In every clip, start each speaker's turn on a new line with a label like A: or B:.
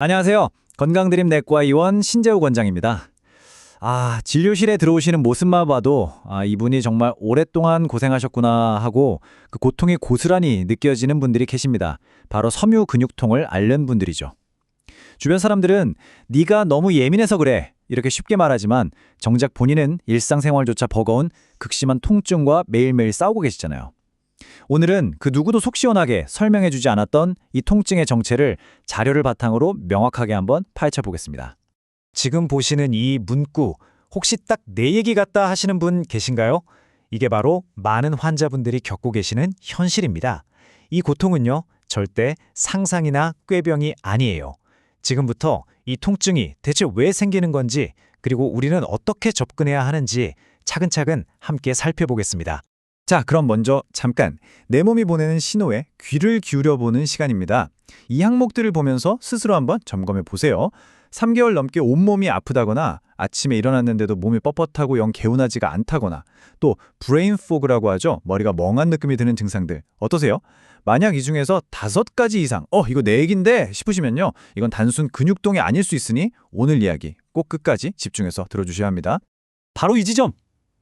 A: 안녕하세요. 건강드림 내과 의원 신재우 원장입니다. 진료실에 들어오시는 모습만 봐도 이분이 정말 오랫동안 고생하셨구나 하고 그 고통이 고스란히 느껴지는 분들이 계십니다. 바로 섬유 근육통을 앓는 분들이죠. 주변 사람들은 네가 너무 예민해서 그래 이렇게 쉽게 말하지만 정작 본인은 일상생활조차 버거운 극심한 통증과 매일매일 싸우고 계시잖아요. 오늘은 그 누구도 속 시원하게 설명해주지 않았던 이 통증의 정체를 자료를 바탕으로 명확하게 한번 파헤쳐 보겠습니다.
B: 지금 보시는 이 문구, 혹시 딱 내 얘기 같다 하시는 분 계신가요? 이게 바로 많은 환자분들이 겪고 계시는 현실입니다. 이 고통은요, 절대 상상이나 꾀병이 아니에요. 지금부터 이 통증이 대체 왜 생기는 건지, 그리고 우리는 어떻게 접근해야 하는지 차근차근 함께 살펴보겠습니다.
A: 자, 그럼 먼저 잠깐 내 몸이 보내는 신호에 귀를 기울여보는 시간입니다. 이 항목들을 보면서 스스로 한번 점검해 보세요. 3개월 넘게 온몸이 아프다거나 아침에 일어났는데도 몸이 뻣뻣하고 영 개운하지가 않다거나 또 브레인 포그라고 하죠. 머리가 멍한 느낌이 드는 증상들 어떠세요? 만약 이 중에서 5가지 이상 이거 내 얘긴데 싶으시면요. 이건 단순 근육통이 아닐 수 있으니 오늘 이야기 꼭 끝까지 집중해서 들어주셔야 합니다.
B: 바로 이 지점!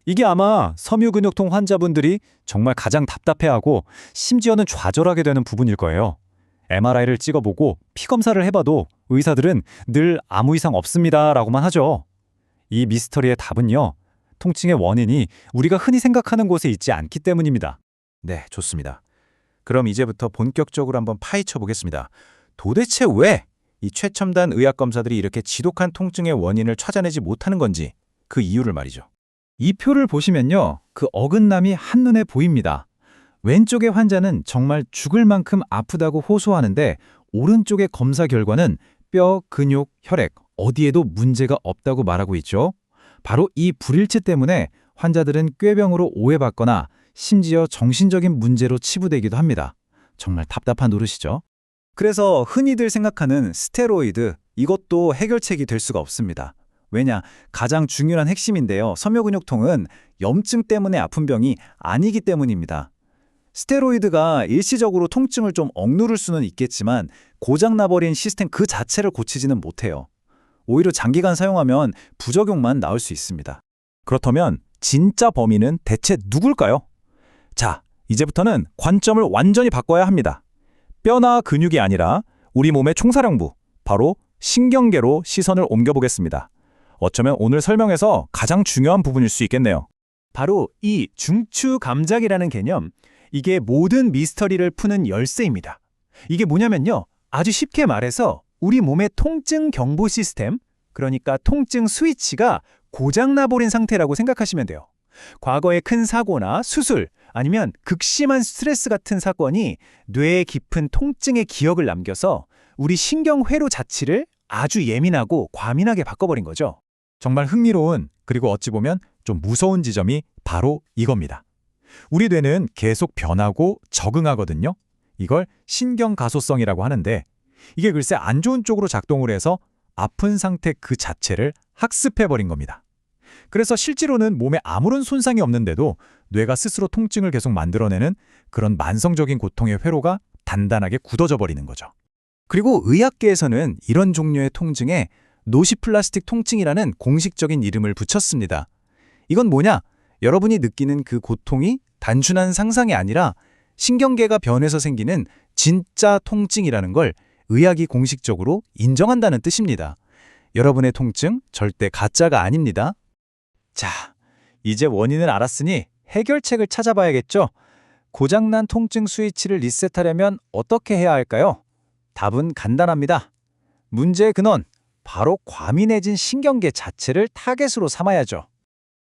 B: 이게 아마 섬유근육통 환자분들이 정말 가장 답답해하고 심지어는 좌절하게 되는 부분일 거예요. MRI를 찍어보고 피검사를 해봐도 의사들은 늘 아무 이상 없습니다 라고만 하죠. 이 미스터리의 답은요, 통증의 원인이 우리가 흔히 생각하는 곳에 있지 않기 때문입니다.
A: 네, 좋습니다. 그럼 이제부터 본격적으로 한번 파헤쳐 보겠습니다. 도대체 왜 이 최첨단 의학 검사들이 이렇게 지독한 통증의 원인을 찾아내지 못하는 건지 그 이유를 말이죠. 이 표를 보시면요. 그 어긋남이 한눈에 보입니다. 왼쪽의 환자는 정말 죽을 만큼 아프다고 호소하는데 오른쪽의 검사 결과는 뼈, 근육, 혈액 어디에도 문제가 없다고 말하고 있죠. 바로 이 불일치 때문에 환자들은 꾀병으로 오해받거나 심지어 정신적인 문제로 치부되기도 합니다. 정말 답답한 노릇이죠. 그래서 흔히들 생각하는 스테로이드, 이것도 해결책이 될 수가 없습니다. 왜냐? 가장 중요한 핵심인데요. 섬유근육통은 염증 때문에 아픈 병이 아니기 때문입니다. 스테로이드가 일시적으로 통증을 좀 억누를 수는 있겠지만 고장나버린 시스템 그 자체를 고치지는 못해요. 오히려 장기간 사용하면 부작용만 나올 수 있습니다. 그렇다면 진짜 범인은 대체 누굴까요? 자, 이제부터는 관점을 완전히 바꿔야 합니다. 뼈나 근육이 아니라 우리 몸의 총사령부, 바로 신경계로 시선을 옮겨보겠습니다. 어쩌면 오늘 설명에서 가장 중요한 부분일 수 있겠네요.
B: 바로 이 중추감작이라는 개념, 이게 모든 미스터리를 푸는 열쇠입니다. 이게 뭐냐면요, 아주 쉽게 말해서 우리 몸의 통증 경보 시스템, 그러니까 통증 스위치가 고장나버린 상태라고 생각하시면 돼요. 과거의 큰 사고나 수술, 아니면 극심한 스트레스 같은 사건이 뇌에 깊은 통증의 기억을 남겨서 우리 신경회로 자치를 아주 예민하고 과민하게 바꿔버린 거죠.
A: 정말 흥미로운, 그리고 어찌 보면 좀 무서운 지점이 바로 이겁니다. 우리 뇌는 계속 변하고 적응하거든요. 이걸 신경가소성이라고 하는데 이게 글쎄 안 좋은 쪽으로 작동을 해서 아픈 상태 그 자체를 학습해버린 겁니다. 그래서 실제로는 몸에 아무런 손상이 없는데도 뇌가 스스로 통증을 계속 만들어내는 그런 만성적인 고통의 회로가 단단하게 굳어져 버리는 거죠. 그리고 의학계에서는 이런 종류의 통증에 노시플라스틱 통증이라는 공식적인 이름을 붙였습니다. 이건 뭐냐? 여러분이 느끼는 그 고통이 단순한 상상이 아니라 신경계가 변해서 생기는 진짜 통증이라는 걸 의학이 공식적으로 인정한다는 뜻입니다. 여러분의 통증 절대 가짜가 아닙니다. 자, 이제 원인을 알았으니 해결책을 찾아봐야겠죠? 고장난 통증 스위치를 리셋하려면 어떻게 해야 할까요? 답은 간단합니다. 문제의 근원, 바로 과민해진 신경계 자체를 타겟으로 삼아야죠.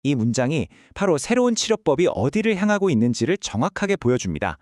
A: 이 문장이 바로 새로운 치료법이 어디를 향하고 있는지를 정확하게 보여줍니다.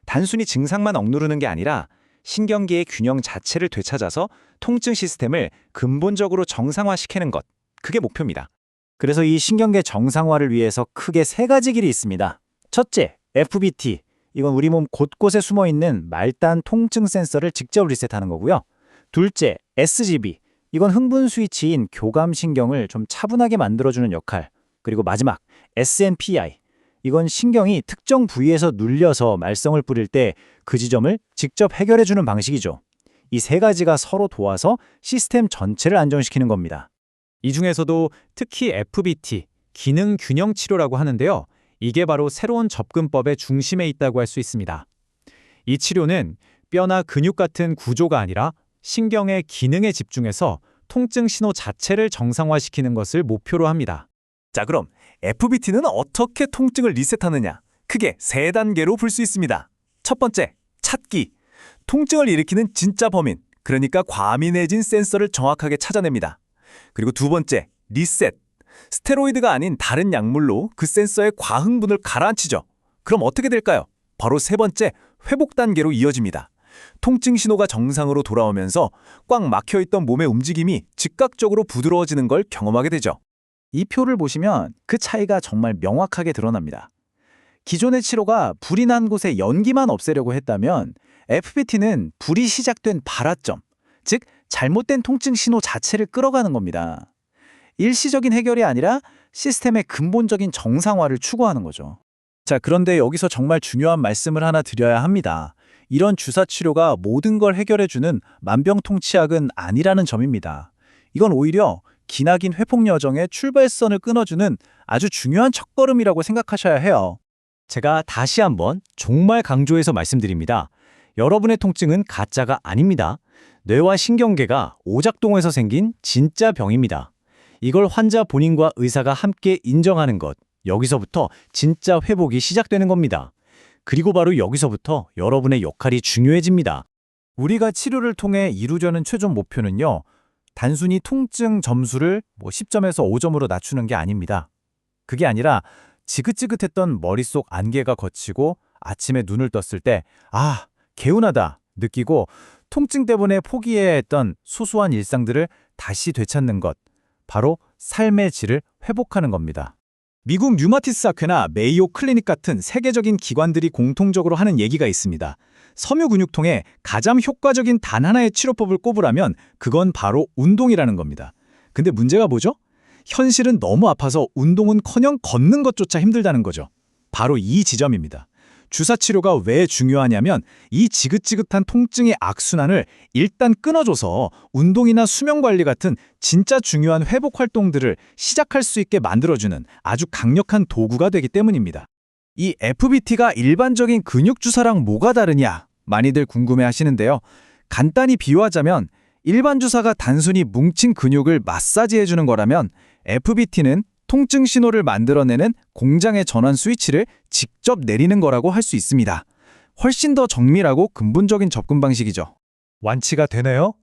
A: 단순히 증상만 억누르는 게 아니라 신경계의 균형 자체를 되찾아서 통증 시스템을 근본적으로 정상화시키는 것, 그게 목표입니다. 그래서 이 신경계 정상화를 위해서 크게 3가지 길이 있습니다. 첫째, FBT. 이건 우리 몸 곳곳에 숨어있는 말단 통증 센서를 직접 리셋하는 거고요. 둘째, SGB. 이건 흥분 스위치인 교감신경을 좀 차분하게 만들어주는 역할. 그리고 마지막, SNPI. 이건 신경이 특정 부위에서 눌려서 말썽을 부릴 때 그 지점을 직접 해결해주는 방식이죠.
B: 이 세 가지가 서로 도와서 시스템 전체를 안정시키는 겁니다.
A: 이 중에서도 특히 FBT, 기능 균형 치료라고 하는데요. 이게 바로 새로운 접근법의 중심에 있다고 할 수 있습니다. 이 치료는 뼈나 근육 같은 구조가 아니라 신경의 기능에 집중해서 통증 신호 자체를 정상화시키는 것을 목표로 합니다.
B: 자, 그럼 FBT는 어떻게 통증을 리셋하느냐? 크게 세 단계로 볼 수 있습니다. 첫 번째, 찾기. 통증을 일으키는 진짜 범인, 그러니까 과민해진 센서를 정확하게 찾아냅니다. 그리고 두 번째, 리셋. 스테로이드가 아닌 다른 약물로 그 센서의 과흥분을 가라앉히죠. 그럼 어떻게 될까요? 바로 세 번째, 회복 단계로 이어집니다. 통증 신호가 정상으로 돌아오면서 꽉 막혀있던 몸의 움직임이 즉각적으로 부드러워지는 걸 경험하게 되죠. 이 표를 보시면 그 차이가 정말 명확하게 드러납니다. 기존의 치료가 불이 난 곳에 연기만 없애려고 했다면 FBT는 불이 시작된 발화점, 즉 잘못된 통증 신호 자체를 끌어가는 겁니다. 일시적인 해결이 아니라 시스템의 근본적인 정상화를 추구하는 거죠. 자, 그런데 여기서 정말 중요한 말씀을 하나 드려야 합니다. 이런 주사 치료가 모든 걸 해결해주는 만병통치약은 아니라는 점입니다. 이건 오히려 기나긴 회복 여정의 출발선을 끊어주는 아주 중요한 첫걸음이라고 생각하셔야 해요. 제가 다시 한번 정말 강조해서 말씀드립니다. 여러분의 통증은 가짜가 아닙니다. 뇌와 신경계가 오작동해서 생긴 진짜 병입니다. 이걸 환자 본인과 의사가 함께 인정하는 것, 여기서부터 진짜 회복이 시작되는 겁니다. 그리고 바로 여기서부터 여러분의 역할이 중요해집니다. 우리가 치료를 통해 이루려는 최종 목표는요, 단순히 통증 점수를 10점에서 5점으로 낮추는 게 아닙니다. 그게 아니라 지긋지긋했던 머릿속 안개가 걷히고 아침에 눈을 떴을 때 아, 개운하다 느끼고 통증 때문에 포기해야 했던 소소한 일상들을 다시 되찾는 것, 바로 삶의 질을 회복하는 겁니다. 미국 류마티스 학회나 메이오 클리닉 같은 세계적인 기관들이 공통적으로 하는 얘기가 있습니다. 섬유근육통에 가장 효과적인 단 하나의 치료법을 꼽으라면 그건 바로 운동이라는 겁니다. 근데 문제가 뭐죠? 현실은 너무 아파서 운동은커녕 걷는 것조차 힘들다는 거죠. 바로 이 지점입니다. 주사 치료가 왜 중요하냐면 이 지긋지긋한 통증의 악순환을 일단 끊어줘서 운동이나 수면 관리 같은 진짜 중요한 회복 활동들을 시작할 수 있게 만들어주는 아주 강력한 도구가 되기 때문입니다. 이 FBT가 일반적인 근육 주사랑 뭐가 다르냐? 많이들 궁금해 하시는데요. 간단히 비유하자면 일반 주사가 단순히 뭉친 근육을 마사지해주는 거라면 FBT는 통증 신호를 만들어내는 공장의 전환 스위치를 직접 내리는 거라고 할 수 있습니다. 훨씬 더 정밀하고 근본적인 접근 방식이죠. 완치가 되나요?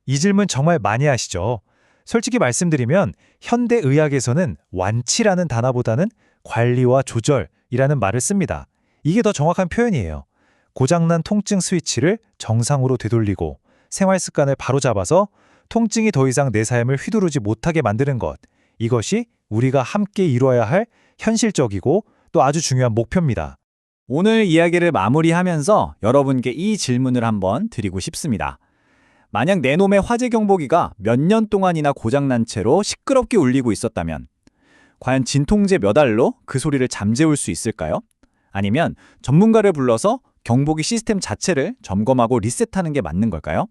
B: 이 질문 정말 많이 하시죠. 솔직히 말씀드리면 현대의학에서는 완치라는 단어보다는 관리와 조절이라는 말을 씁니다. 이게 더 정확한 표현이에요. 고장난 통증 스위치를 정상으로 되돌리고 생활 습관을 바로잡아서 통증이 더 이상 내 삶을 휘두르지 못하게 만드는 것. 이것이 우리가 함께 이루어야 할 현실적이고 또 아주 중요한 목표입니다. 오늘 이야기를 마무리하면서 여러분께 이 질문을 한번 드리고 싶습니다. 만약 내 놈의 화재 경보기가 몇 년 동안이나 고장난 채로 시끄럽게 울리고 있었다면 과연 진통제 몇 알로 그 소리를 잠재울 수 있을까요? 아니면 전문가를 불러서 경보기 시스템 자체를 점검하고 리셋하는 게 맞는 걸까요?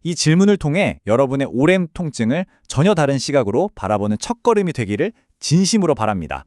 B: 이 질문을 통해 여러분의 오랜 통증을 전혀 다른 시각으로 바라보는 첫걸음이 되기를 진심으로 바랍니다.